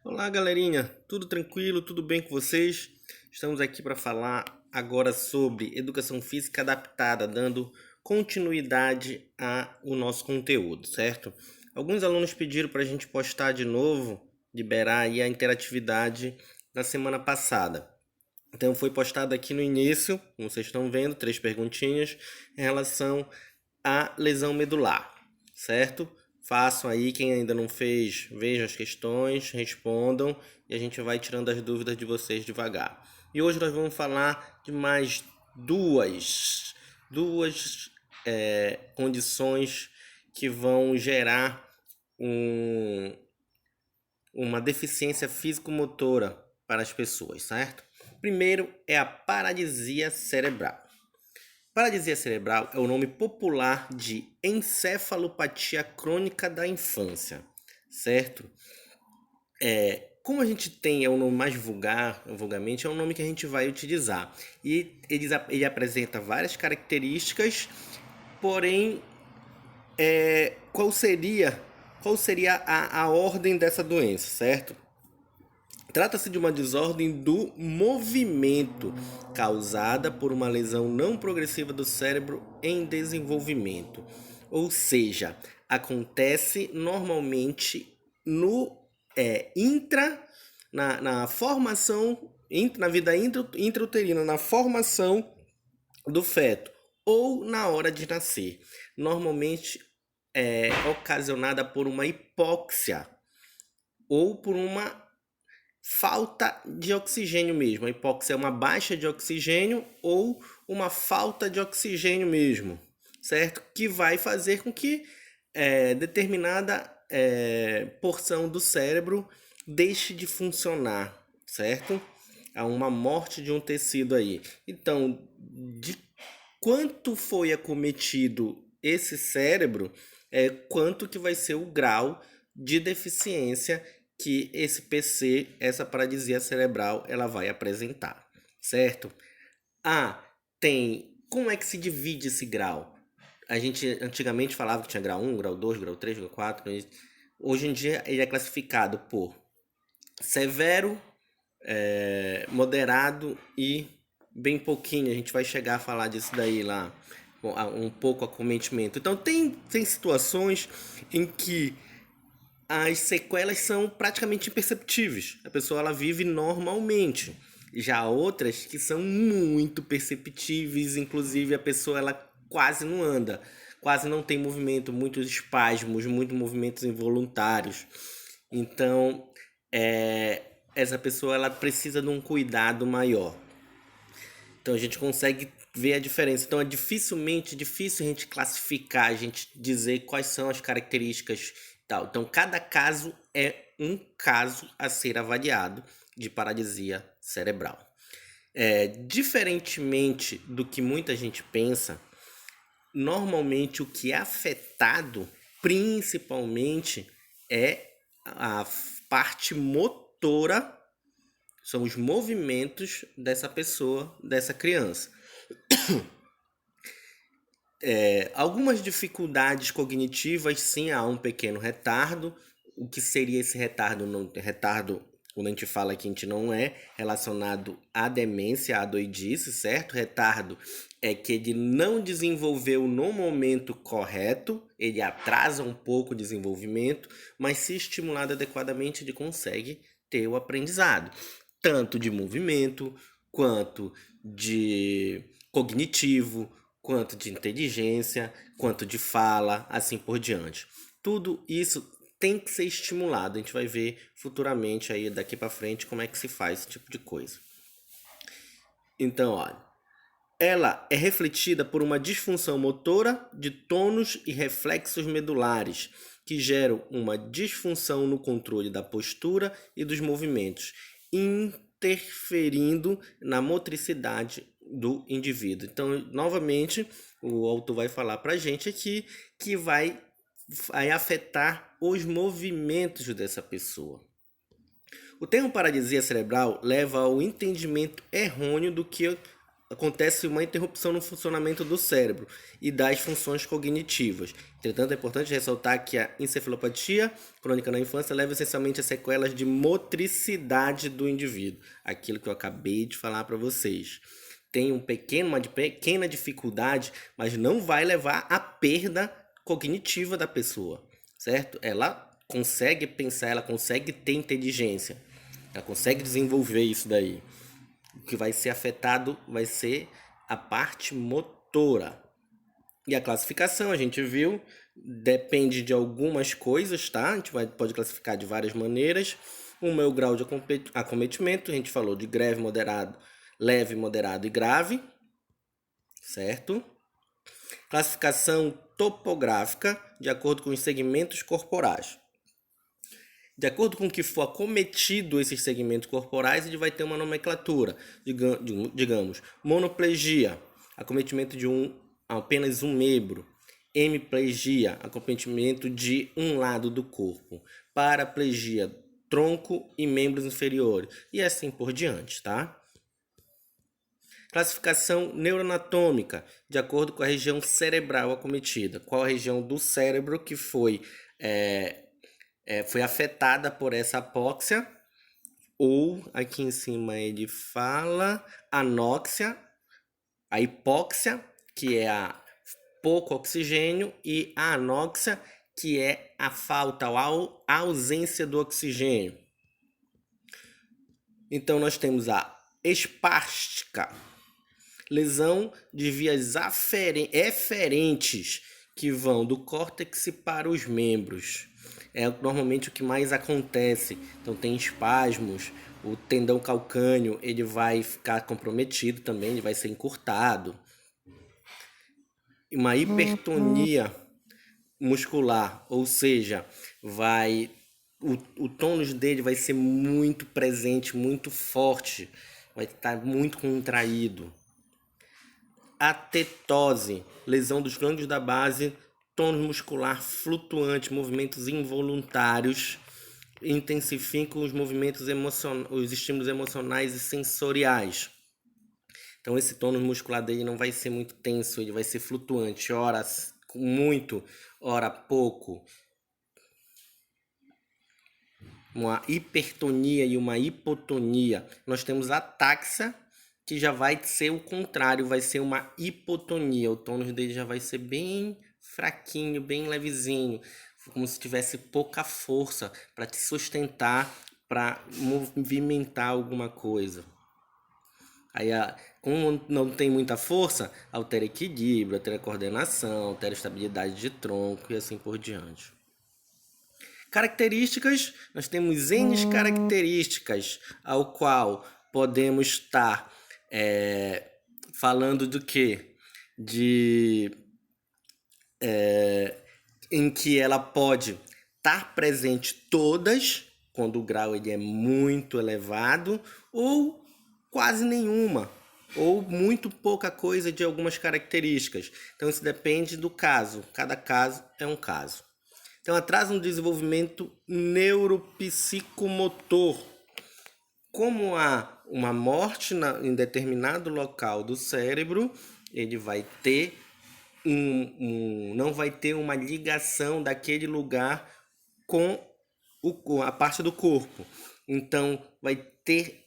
Olá, galerinha, tudo tranquilo, tudo bem com vocês? Estamos aqui para falar agora sobre educação física adaptada, dando continuidade ao nosso conteúdo, certo? Alguns alunos pediram para a gente postar de novo, liberar aí a interatividade da semana passada. Então foi postado aqui no início, como vocês estão vendo, 3 perguntinhas em relação à lesão medular, certo? Façam aí, quem ainda não fez, vejam as questões, respondam e a gente vai tirando as dúvidas de vocês devagar. E hoje nós vamos falar de mais duas condições que vão gerar uma deficiência físico-motora para as pessoas, certo? Primeiro é a paralisia cerebral. Paralisia cerebral é o nome popular de encefalopatia crônica da infância, certo? Como a gente tem, é o nome mais vulgarmente, é o nome que a gente vai utilizar. E ele apresenta várias características, porém, qual seria a ordem dessa doença, certo? Trata-se de uma desordem do movimento causada por uma lesão não progressiva do cérebro em desenvolvimento. Ou seja, acontece normalmente no intra na formação na vida intrauterina, na formação do feto ou na hora de nascer. Normalmente é ocasionada por uma hipóxia ou por uma falta de oxigênio mesmo. A hipóxia é uma baixa de oxigênio ou uma falta de oxigênio mesmo, certo? Que vai fazer com que determinada porção do cérebro deixe de funcionar, certo? Há uma morte de um tecido aí. Então, de quanto foi acometido esse cérebro, quanto que vai ser o grau de deficiência que esse PC, essa paralisia cerebral, ela vai apresentar, certo? Ah, como é que se divide esse grau? A gente antigamente falava que tinha grau 1, grau 2, grau 3, grau 4. Hoje em dia ele é classificado por severo, moderado e bem pouquinho. A gente vai chegar a falar disso daí lá, um pouco acometimento. Então tem situações em que as sequelas são praticamente imperceptíveis. A pessoa ela vive normalmente. Já outras que são muito perceptíveis, inclusive a pessoa ela quase não anda, quase não tem movimento, muitos espasmos, muitos movimentos involuntários. Então, essa pessoa ela precisa de um cuidado maior. Então a gente consegue ver a diferença. Então é difícil a gente classificar, a gente dizer quais são as características e tal. Então cada caso é um caso a ser avaliado de paralisia cerebral. Diferentemente do que muita gente pensa, normalmente o que é afetado principalmente é a parte motora, são os movimentos dessa pessoa, dessa criança. Algumas dificuldades cognitivas, sim, há um pequeno retardo. O que seria esse retardo? Retardo, quando a gente fala que a gente não é relacionado à demência, à doidice, certo? Retardo é que ele não desenvolveu no momento correto, ele atrasa um pouco o desenvolvimento, mas se estimulado adequadamente, ele consegue ter o aprendizado, tanto de movimento, quanto de cognitivo, quanto de inteligência, quanto de fala, assim por diante. Tudo isso tem que ser estimulado. A gente vai ver futuramente aí daqui para frente como é que se faz esse tipo de coisa. Então, olha, ela é refletida por uma disfunção motora de tônus e reflexos medulares, que geram uma disfunção no controle da postura e dos movimentos, interferindo na motricidade do indivíduo. Então, novamente, o autor vai falar para a gente aqui que vai afetar os movimentos dessa pessoa. O termo paralisia cerebral leva ao entendimento errôneo do que acontece uma interrupção no funcionamento do cérebro e das funções cognitivas. Entretanto, é importante ressaltar que a encefalopatia crônica na infância leva essencialmente a sequelas de motricidade do indivíduo, aquilo que eu acabei de falar para vocês. Tem uma pequena dificuldade, mas não vai levar à perda cognitiva da pessoa, certo? Ela consegue pensar, ela consegue ter inteligência, ela consegue desenvolver isso daí. O que vai ser afetado vai ser a parte motora. E a classificação, a gente viu, depende de algumas coisas, tá? A gente pode classificar de várias maneiras. Uma é o grau de acometimento, a gente falou de leve, moderado e grave, certo? Classificação topográfica, de acordo com os segmentos corporais. De acordo com o que for acometido esses segmentos corporais, ele vai ter uma nomenclatura. Digamos, monoplegia, acometimento de apenas um membro. Hemiplegia, acometimento de um lado do corpo. Paraplegia, tronco e membros inferiores. E assim por diante, tá? Classificação neuroanatômica, de acordo com a região cerebral acometida. Qual a região do cérebro que foi afetada por essa apóxia, ou aqui em cima ele fala anóxia, a hipóxia, que é a pouco oxigênio, e a anóxia, que é a falta ou a ausência do oxigênio. Então nós temos a espástica, lesão de vias eferentes que vão do córtex para os membros. É normalmente o que mais acontece. Então tem espasmos, o tendão calcâneo ele vai ficar comprometido também, ele vai ser encurtado. Uma hipertonia muscular, ou seja, o tônus dele vai ser muito presente, muito forte, vai estar muito contraído. Atetose, lesão dos gânglios da base, tônus muscular flutuante, movimentos involuntários, intensificam os movimentos os estímulos emocionais e sensoriais. Então esse tônus muscular dele não vai ser muito tenso, ele vai ser flutuante, ora muito, ora pouco. Uma hipertonia e uma hipotonia. Nós temos a ataxia, que já vai ser o contrário, vai ser uma hipotonia. O tônus dele já vai ser bem fraquinho, bem levezinho, como se tivesse pouca força para te sustentar, para movimentar alguma coisa. Aí, como não tem muita força, altera equilíbrio, altera coordenação, altera estabilidade de tronco e assim por diante. Características, nós temos N características, ao qual podemos estar falando do que? Em que ela pode estar presente todas, quando o grau ele é muito elevado, ou quase nenhuma, ou muito pouca coisa de algumas características. Então isso depende do caso, cada caso é um caso. Então atrasa no desenvolvimento neuropsicomotor. Como há uma morte em determinado local do cérebro, ele vai ter não vai ter uma ligação daquele lugar com a parte do corpo. Então vai ter